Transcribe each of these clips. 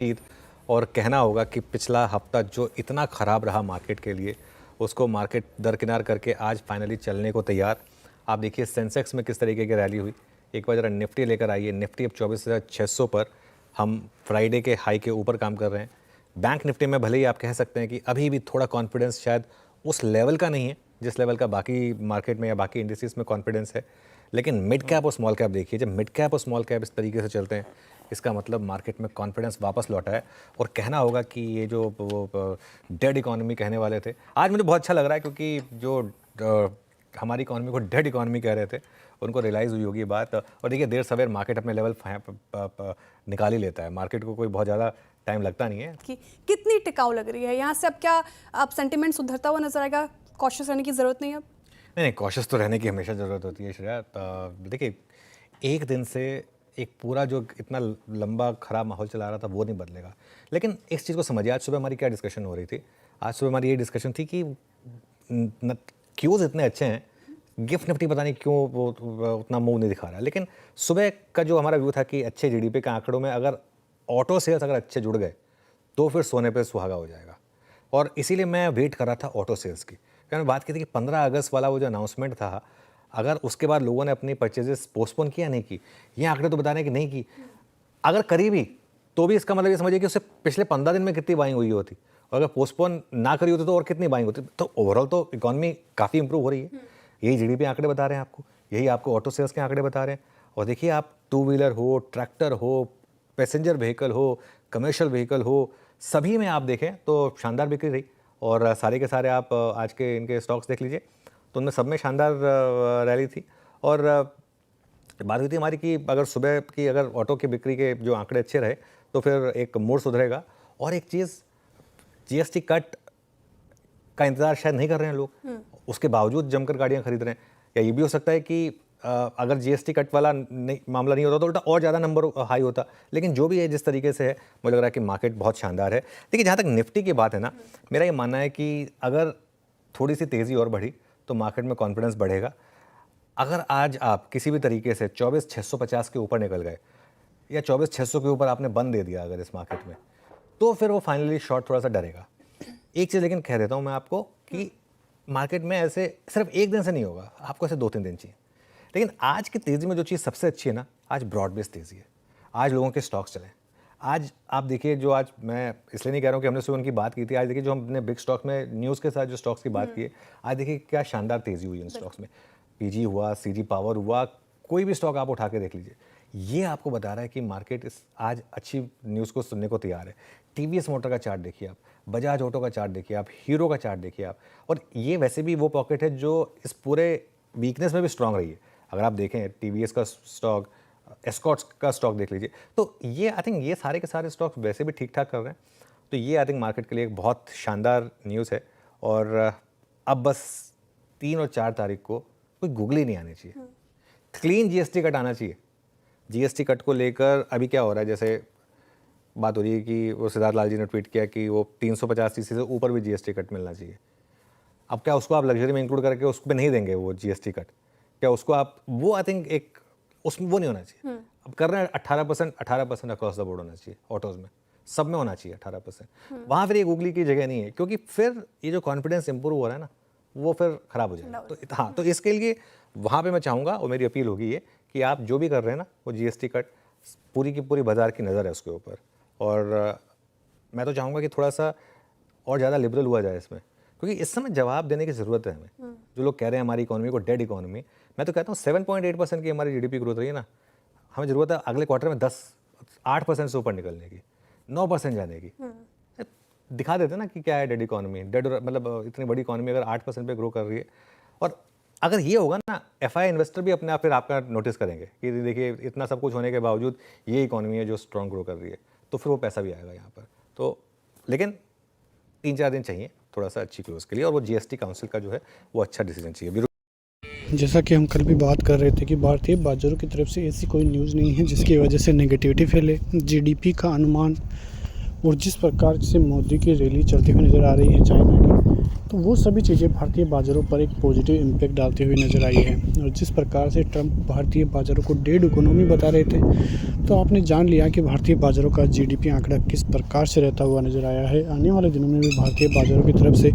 ईद और कहना होगा कि पिछला हफ्ता जो इतना ख़राब रहा मार्केट के लिए, उसको मार्केट दरकिनार करके आज फाइनली चलने को तैयार। आप देखिए सेंसेक्स में किस तरीके की रैली हुई। एक बार ज़रा निफ्टी लेकर आइए। निफ्टी अब 24,600 पर, हम फ्राइडे के हाई के ऊपर काम कर रहे हैं। बैंक निफ्टी में भले ही आप कह सकते हैं कि अभी भी थोड़ा कॉन्फिडेंस शायद उस लेवल का नहीं है जिस लेवल का बाकी मार्केट में या बाकी इंडिसेस में कॉन्फिडेंस है, लेकिन मिड कैप और स्मॉल कैप देखिए, जब मिड कैप और स्मॉल कैप इस तरीके से चलते हैं, इसका मतलब मार्केट में कॉन्फिडेंस वापस लौटा है। और कहना होगा कि ये जो वो डेड इकोनॉमी कहने वाले थे, आज मुझे बहुत अच्छा लग रहा है, क्योंकि जो हमारी इकोनॉमी को डेड इकोनॉमी कह रहे थे, उनको रियलाइज़ हुई होगी बात। और देखिए देर सवेर मार्केट अपने लेवल निकाल ही लेता है। मार्केट को कोई बहुत ज़्यादा टाइम लगता नहीं है। कि कितनी टिकाऊ लग रही है यहाँ से? अब क्या अब सेंटिमेंट सुधरता हुआ नजर आएगा? कॉशियस रहने की ज़रूरत नहीं है अब? नहीं, कॉशियस तो रहने की हमेशा ज़रूरत होती है श्रेया। देखिए, एक दिन से एक पूरा जो इतना लंबा ख़राब माहौल चला रहा था वो नहीं बदलेगा। लेकिन इस चीज़ को समझिए, आज सुबह हमारी क्या डिस्कशन हो रही थी? आज सुबह हमारी ये डिस्कशन थी कि क्यूज़ इतने अच्छे हैं, गिफ्ट निफ्टी पता नहीं क्यों वो उतना मूव नहीं दिखा रहा है। लेकिन सुबह का जो हमारा व्यू था कि अच्छे जीडीपी के आंकड़ों में अगर ऑटो सेल्स अगर अच्छे जुड़ गए तो फिर सोने पे सुहागा हो जाएगा। और इसीलिए मैं वेट कर रहा था ऑटो सेल्स की। मैंने बात की थी कि 15 अगस्त वाला वो जो अनाउंसमेंट था, अगर उसके बाद लोगों ने अपनी परचेजेस पोस्टपोन किया नहीं की, ये आंकड़े तो बता रहे हैं कि नहीं की, अगर करी भी तो भी इसका मतलब ये समझिए कि उससे पिछले 15 दिन में कितनी बाइंग हुई होती, और अगर पोस्टपोन ना करी होती तो और कितनी बाइंग होती। तो ओवरऑल तो इकॉनमी काफ़ी इंप्रूव हो रही है। यही जीडीपी आंकड़े बता रहे हैं आपको, यही आपको ऑटो सेल्स के आंकड़े बता रहे हैं। और देखिए, आप टू व्हीलर हो, ट्रैक्टर हो, पैसेंजर व्हीकल हो, कमर्शियल व्हीकल हो, सभी में आप देखें तो शानदार बिक्री रही। और सारे के सारे आप आज के इनके स्टॉक्स देख लीजिए तो उनमें सब में शानदार रैली थी। और बात हुई थी हमारी कि अगर सुबह की अगर ऑटो की बिक्री के जो आंकड़े अच्छे रहे तो फिर एक मूड सुधरेगा। और एक चीज़, जीएसटी कट का इंतज़ार शायद नहीं कर रहे हैं लोग, उसके बावजूद जमकर गाड़ियाँ खरीद रहे हैं। या ये भी हो सकता है कि अगर जीएसटी कट वाला मामला नहीं होता तो उल्टा और ज़्यादा नंबर हाई होता। लेकिन जो भी है, जिस तरीके से है, मुझे लग रहा है कि मार्केट बहुत शानदार है। देखिए, जहाँ तक निफ्टी की बात है ना, मेरा ये मानना है कि अगर थोड़ी सी तेज़ी और बढ़ी तो मार्केट में कॉन्फिडेंस बढ़ेगा। अगर आज आप किसी भी तरीके से 24,650 के ऊपर निकल गए या 24,600 के ऊपर आपने बंद दे दिया अगर इस मार्केट में, तो फिर वो फाइनली शॉर्ट थोड़ा सा डरेगा। एक चीज़ लेकिन कह देता हूँ मैं आपको कि मार्केट में ऐसे सिर्फ एक दिन से नहीं होगा, आपको ऐसे 2-3 दिन चाहिए। लेकिन आज की तेज़ी में जो चीज़ सबसे अच्छी है ना, आज ब्रॉड बेस्ड तेज़ी है। आज लोगों के स्टॉक्स चले। आज आप देखिए, जो आज मैं इसलिए नहीं कह रहा हूँ कि हमने सुबह उनकी बात की थी, आज देखिए जो हमने बिग स्टॉक में न्यूज़ के साथ जो स्टॉक्स की बात की है, आज देखिए क्या शानदार तेज़ी हुई उन स्टॉक्स में। पीजी हुआ, सीजी पावर हुआ, कोई भी स्टॉक आप उठा के देख लीजिए। ये आपको बता रहा है कि मार्केट इस आज अच्छी न्यूज़ को सुनने को तैयार है। टीवीएस मोटर का चार्ट देखिए आप, बजाज ऑटो का चार्ट देखिए आप, हीरो का चार्ट देखिए आप। और ये वैसे भी वो पॉकेट है जो इस पूरे वीकनेस में भी स्ट्रांग रही है। अगर आप देखें टीवीएस का स्टॉक, एस्कॉर्ट्स का स्टॉक देख लीजिए, तो ये आई थिंक ये सारे के सारे स्टॉक्स वैसे भी ठीक ठाक कर रहे हैं। तो ये आई थिंक मार्केट के लिए एक बहुत शानदार न्यूज़ है। और अब बस 3 और 4 तारीख को कोई गूगली नहीं आनी चाहिए, क्लीन जीएसटी कट आना चाहिए। जीएसटी कट को लेकर अभी क्या हो रहा है, जैसे बात हो रही है कि वो सिद्धार्थ लाल जी ने ट्वीट किया कि वो 350 सीसी से ऊपर भी जीएसटी कट मिलना चाहिए। अब क्या उसको आप लग्जरी में इंक्लूड करके उस पर नहीं देंगे वो जीएसटी कट? क्या उसको आप वो आई थिंक एक उसमें वो नहीं होना चाहिए। अब कर रहे हैं 18% अक्रॉस द बोर्ड होना चाहिए, ऑटोज़ में सब में होना चाहिए 18%। वहाँ फिर ये गूगली की जगह नहीं है, क्योंकि फिर ये जो कॉन्फिडेंस इंप्रूव हो रहा है ना, वो फिर ख़राब हो जाएगा। तो हाँ, तो इसके लिए वहाँ पे मैं चाहूँगा और मेरी अपील होगी ये कि आप जो भी कर रहे हैं ना, वो जीएसटी कट पूरी की पूरी बाज़ार की नज़र है उसके ऊपर। और मैं तो चाहूँगा कि थोड़ा सा और ज़्यादा लिबरल हुआ जाए इसमें, क्योंकि इस समय जवाब देने की ज़रूरत है हमें। जो लोग कह रहे हैं हमारी इकोनॉमी को डेड इकोनॉमी, मैं तो कहता हूँ 7.8% की हमारी जीडीपी ग्रोथ रही है ना, हमें ज़रूरत है अगले क्वार्टर में 8% से ऊपर निकलने की, 9% जाने की। दिखा देते ना कि क्या है डेड इकोनॉमी। डेड मतलब इतनी बड़ी इकोनॉमी अगर 8% पे ग्रो कर रही है, और अगर ये होगा ना, एफआई इन्वेस्टर भी अपने आप फिर आपका नोटिस करेंगे कि देखिए इतना सब कुछ होने के बावजूद ये इकोनॉमी है जो स्ट्रॉन्ग ग्रो कर रही है, तो फिर वो पैसा भी आएगा यहाँ पर। तो लेकिन 3-4 दिन चाहिए थोड़ा सा अच्छी क्लोज के लिए, और वो जीएसटी काउंसिल का जो है वो अच्छा डिसीजन चाहिए। जैसा कि हम कल भी बात कर रहे थे कि भारतीय बाजारों की तरफ से ऐसी कोई न्यूज़ नहीं है जिसकी वजह से नेगेटिविटी फैले। जीडीपी का अनुमान और जिस प्रकार से मोदी की रैली चलती हुई नज़र आ रही है चाइना की, तो वो सभी चीज़ें भारतीय बाज़ारों पर एक पॉजिटिव इम्पैक्ट डालती हुई नज़र आई है। और जिस प्रकार से ट्रंप भारतीय बाज़ारों को डेड इकोनॉमी बता रहे थे, तो आपने जान लिया कि भारतीय बाज़ारों का जीडीपी आंकड़ा किस प्रकार से रहता हुआ नज़र आया है। आने वाले दिनों में भी भारतीय बाज़ारों की तरफ से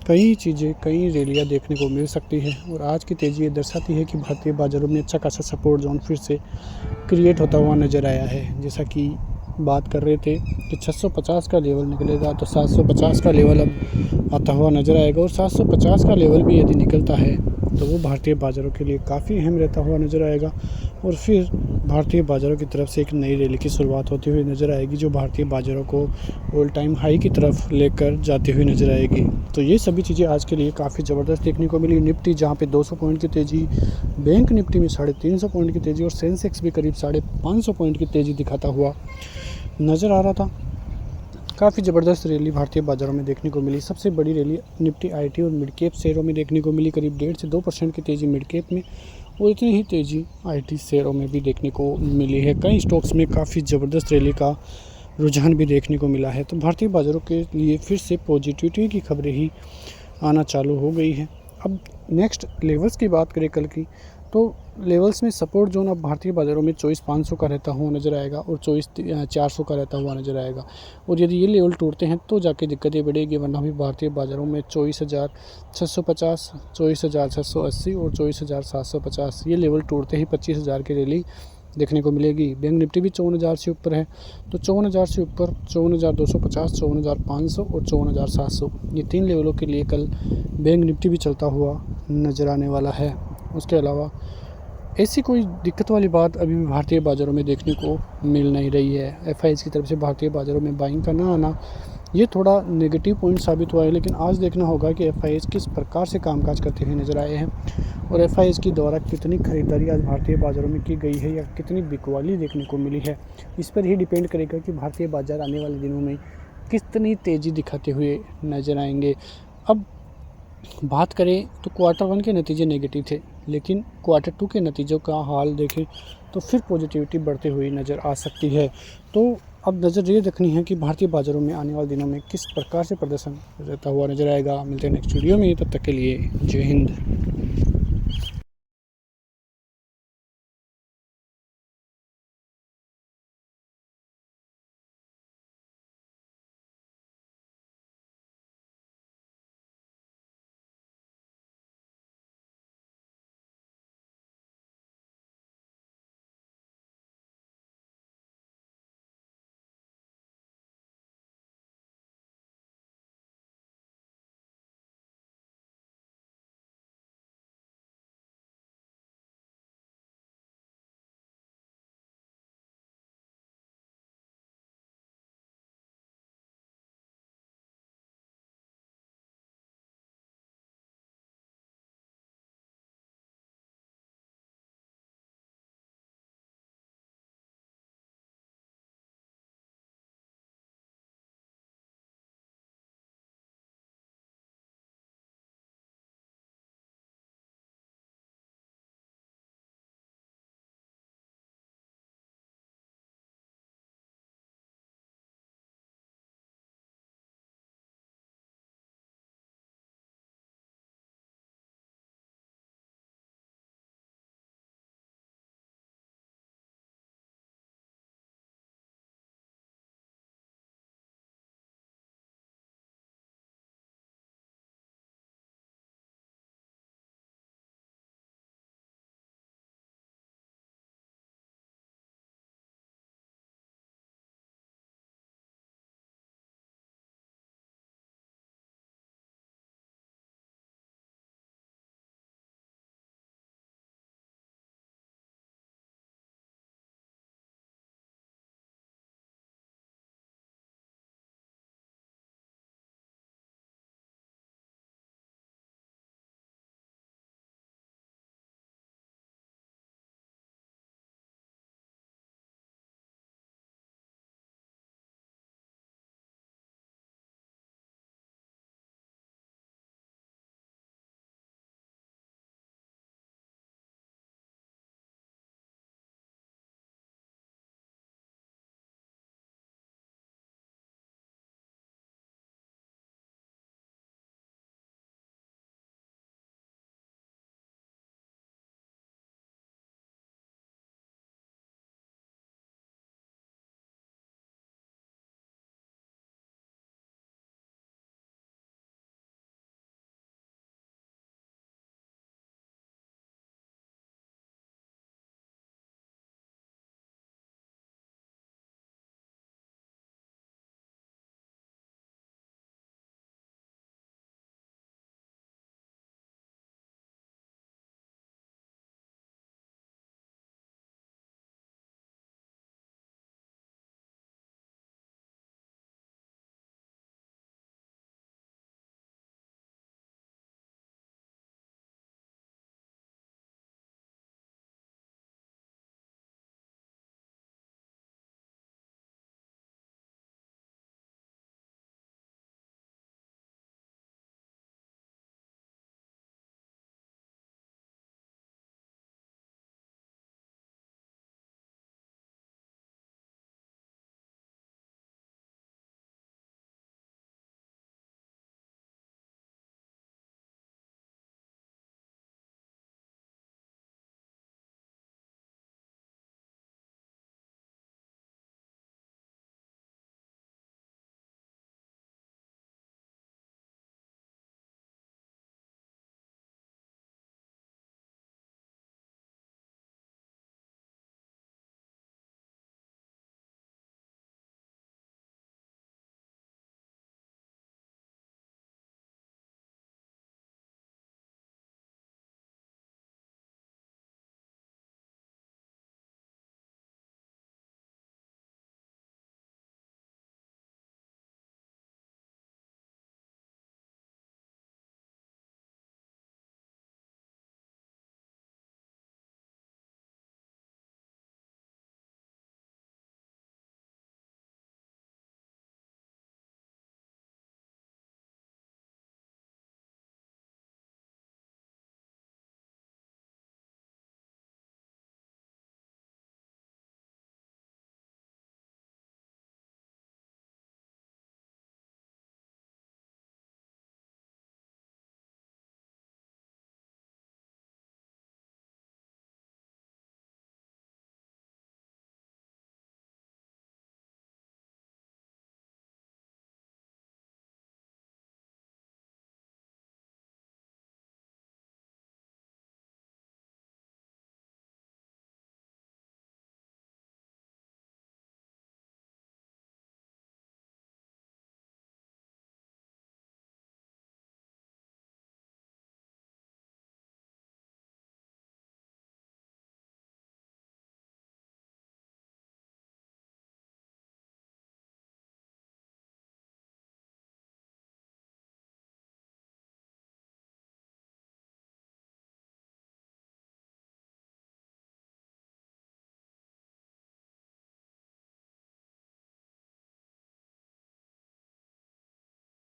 कई चीज़ें, कई रैलियाँ देखने को मिल सकती है। और आज की तेज़ी ये दर्शाती है कि भारतीय बाज़ारों में अच्छा खासा सपोर्ट जोन फिर से क्रिएट होता हुआ नज़र आया है। जैसा कि बात कर रहे थे कि 650 का लेवल निकलेगा तो 750 का लेवल अब आता हुआ नज़र आएगा। और 750 का लेवल भी यदि निकलता है तो वो भारतीय बाज़ारों के लिए काफ़ी अहम रहता हुआ नज़र आएगा। और फिर भारतीय बाज़ारों की तरफ से एक नई रैली की शुरुआत होती हुई नज़र आएगी, जो भारतीय बाज़ारों को ऑल टाइम हाई की तरफ लेकर जाती हुई नज़र आएगी। तो ये सभी चीज़ें आज के लिए काफ़ी ज़बरदस्त देखने को मिली। निफ्टी जहाँ पे 200 पॉइंट की तेज़ी, बैंक निफ्टी में 350 पॉइंट की तेज़ी और सेंसेक्स भी करीब 550 पॉइंट की तेज़ी दिखाता हुआ नज़र आ रहा था। काफ़ी ज़बरदस्त रैली भारतीय बाज़ारों में देखने को मिली। सबसे बड़ी रैली निफ्टी आईटी और मिड कैप शेयरों में देखने को मिली, करीब 1.5 से 2% की तेज़ी मिड कैप में और इतनी ही तेज़ी आईटी शेयरों में भी देखने को मिली है। कई स्टॉक्स में काफ़ी ज़बरदस्त रैली का रुझान भी देखने को मिला है। तो भारतीय बाज़ारों के लिए फिर से पॉजिटिविटी की खबरें ही आना चालू हो गई है। अब नेक्स्ट लेवल्स की बात करें कल की, तो लेवल्स में सपोर्ट जोन अब भारतीय बाज़ारों में 24,500 का रहता हुआ नज़र आएगा और 24,400 का रहता हुआ नज़र आएगा। और यदि ये लेवल टूटते हैं तो जाके दिक्कतें बढ़ेगी, वरना भी भारतीय बाज़ारों में 24,650, 24,680 और 24,750 ये लेवल टूटते ही 25,000 की रैली देखने को मिलेगी। बैंक निफ्टी भी 54,000 से ऊपर है, तो 54,000 से ऊपर 54,250, 54,500 और 54,700 ये 3 लेवलों के लिए कल बैंक निफ्टी भी चलता हुआ नज़र आने वाला है। उसके अलावा ऐसी कोई दिक्कत वाली बात अभी भी भारतीय बाज़ारों में देखने को मिल नहीं रही है। एफआईएस की तरफ से भारतीय बाज़ारों में बाइंग का ना आना ये थोड़ा नेगेटिव पॉइंट साबित हुआ है, लेकिन आज देखना होगा कि एफआईएस किस प्रकार से कामकाज करते हुए नज़र आए हैं और एफआईएस की द्वारा कितनी खरीदारी आज भारतीय बाज़ारों में की गई है या कितनी बिकवाली देखने को मिली है। इस पर ही डिपेंड करेगा कि भारतीय बाज़ार आने वाले दिनों में कितनी तेज़ी दिखाते हुए नज़र आएंगे। अब बात करें तो क्वार्टर 1 के नतीजे नेगेटिव थे, लेकिन क्वार्टर 2 के नतीजों का हाल देखें तो फिर पॉजिटिविटी बढ़ती हुई नज़र आ सकती है। तो अब नज़र ये रखनी है कि भारतीय बाज़ारों में आने वाले दिनों में किस प्रकार से प्रदर्शन रहता हुआ नज़र आएगा। मिलते हैं नेक्स्ट वीडियो में, तब तक के लिए जय हिंद।